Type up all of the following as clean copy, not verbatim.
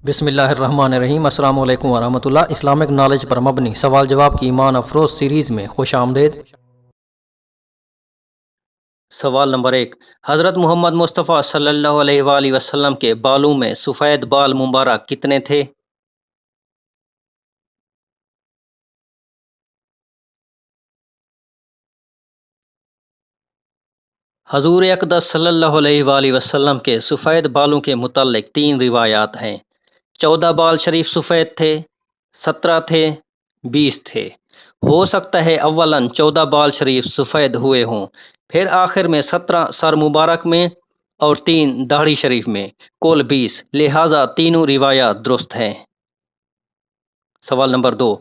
بسم اللہ الرحمن الرحیم۔ السلام علیکم ورحمۃ اللہ۔ اسلامک نالج پر مبنی سوال جواب کی ایمان افروز سیریز میں خوش آمدید۔ سوال نمبر 1، حضرت محمد مصطفیٰ صلی اللہ علیہ وآلہ وسلم کے بالوں میں سفید بال مبارک کتنے تھے؟ حضور اقدس صلی اللہ علیہ وآلہ وسلم کے سفید بالوں کے متعلق 3 روایات ہیں۔ 14 بال شریف سفید تھے، 17 تھے، 20 تھے۔ ہو سکتا ہے اولاً 14 بال شریف سفید ہوئے ہوں، پھر آخر میں 17 سر مبارک میں اور 3 داڑھی شریف میں، کل 20، لہٰذا تینوں روایات درست ہیں۔ سوال نمبر 2،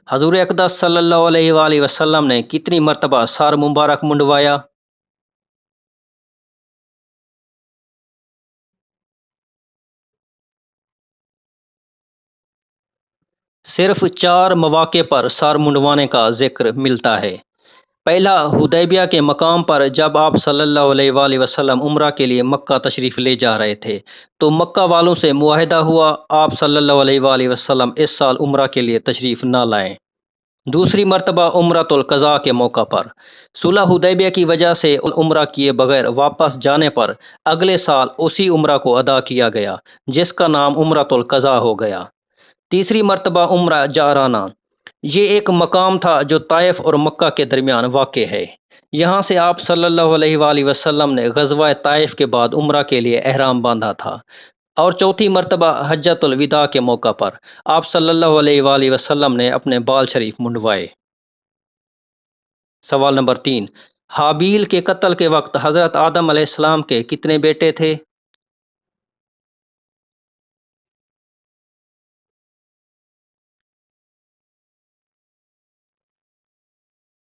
حضور اقدس صلی اللہ علیہ وآلہ وسلم نے کتنی مرتبہ سر مبارک منڈوایا؟ صرف 4 مواقع پر سر منڈوانے کا ذکر ملتا ہے۔ پہلا، حدیبیہ کے مقام پر جب آپ صلی اللہ علیہ وآلہ وسلم عمرہ کے لیے مکہ تشریف لے جا رہے تھے تو مکہ والوں سے معاہدہ ہوا آپ صلی اللہ علیہ وآلہ وسلم اس سال عمرہ کے لیے تشریف نہ لائیں۔ دوسری مرتبہ عمرۃ القضاء کے موقع پر صلح حدیبیہ کی وجہ سے عمرہ کیے بغیر واپس جانے پر اگلے سال اسی عمرہ کو ادا کیا گیا جس کا نام عمرۃ القضاء ہو گیا۔ تیسری مرتبہ عمرہ جعرانہ، یہ ایک مقام تھا جو طائف اور مکہ کے درمیان واقع ہے۔ یہاں سے آپ صلی اللہ علیہ وآلہ وسلم نے غزوہ طائف کے بعد عمرہ کے لیے احرام باندھا تھا۔ اور چوتھی مرتبہ حجۃ الوداع کے موقع پر آپ صلی اللہ علیہ وآلہ وسلم نے اپنے بال شریف منڈوائے۔ سوال نمبر 3، حابیل کے قتل کے وقت حضرت آدم علیہ السلام کے کتنے بیٹے تھے؟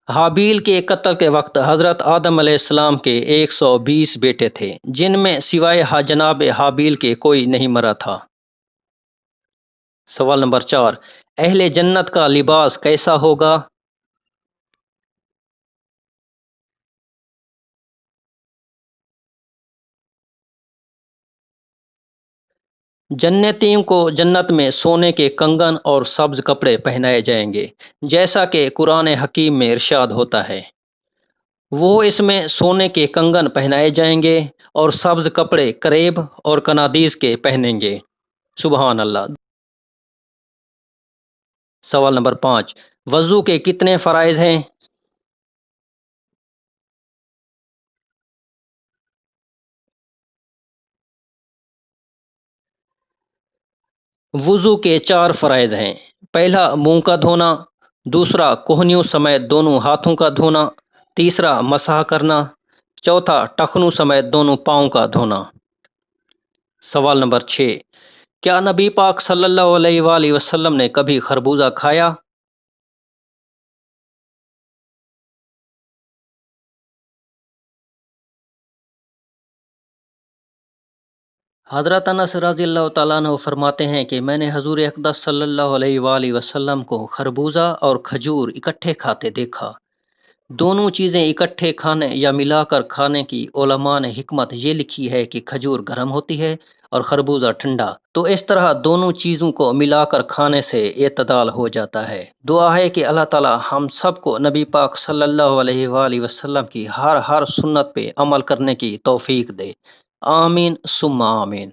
حابیل کے قتل کے وقت حضرت آدم علیہ السلام کے 120 بیٹے تھے، جن میں سوائے جناب حابیل کے کوئی نہیں مرا تھا۔ سوال نمبر 4، اہل جنت کا لباس کیسا ہوگا؟ جنتیوں کو جنت میں سونے کے کنگن اور سبز کپڑے پہنائے جائیں گے، جیسا کہ قرآن حکیم میں ارشاد ہوتا ہے۔ وہ اس میں سونے کے کنگن پہنائے جائیں گے اور سبز کپڑے کریب اور کنادیز کے پہنیں گے۔ سبحان اللہ۔ سوال نمبر 5، وضو کے کتنے فرائض ہیں؟ وضو کے 4 فرائض ہیں۔ پہلا، منہ کا دھونا، دوسرا، کوہنیوں سمیت دونوں ہاتھوں کا دھونا، تیسرا، مسح کرنا، چوتھا، ٹخنوں سمیت دونوں پاؤں کا دھونا۔ سوال نمبر 6، کیا نبی پاک صلی اللہ علیہ وآلہ وسلم نے کبھی خربوزہ کھایا؟ حضرت انس رضی اللہ تعالیٰ عنہ فرماتے ہیں کہ میں نے حضور اقدس صلی اللہ علیہ وآلہ وسلم کو خربوزہ اور کھجور اکٹھے کھاتے دیکھا۔ دونوں چیزیں اکٹھے کھانے یا ملا کر کھانے کی علماء نے حکمت یہ لکھی ہے کہ کھجور گرم ہوتی ہے اور خربوزہ ٹھنڈا، تو اس طرح دونوں چیزوں کو ملا کر کھانے سے اعتدال ہو جاتا ہے۔ دعا ہے کہ اللہ تعالی ہم سب کو نبی پاک صلی اللہ علیہ وآلہ وسلم کی ہر سنت پہ عمل کرنے کی توفیق دے۔ آمین ثم آمین۔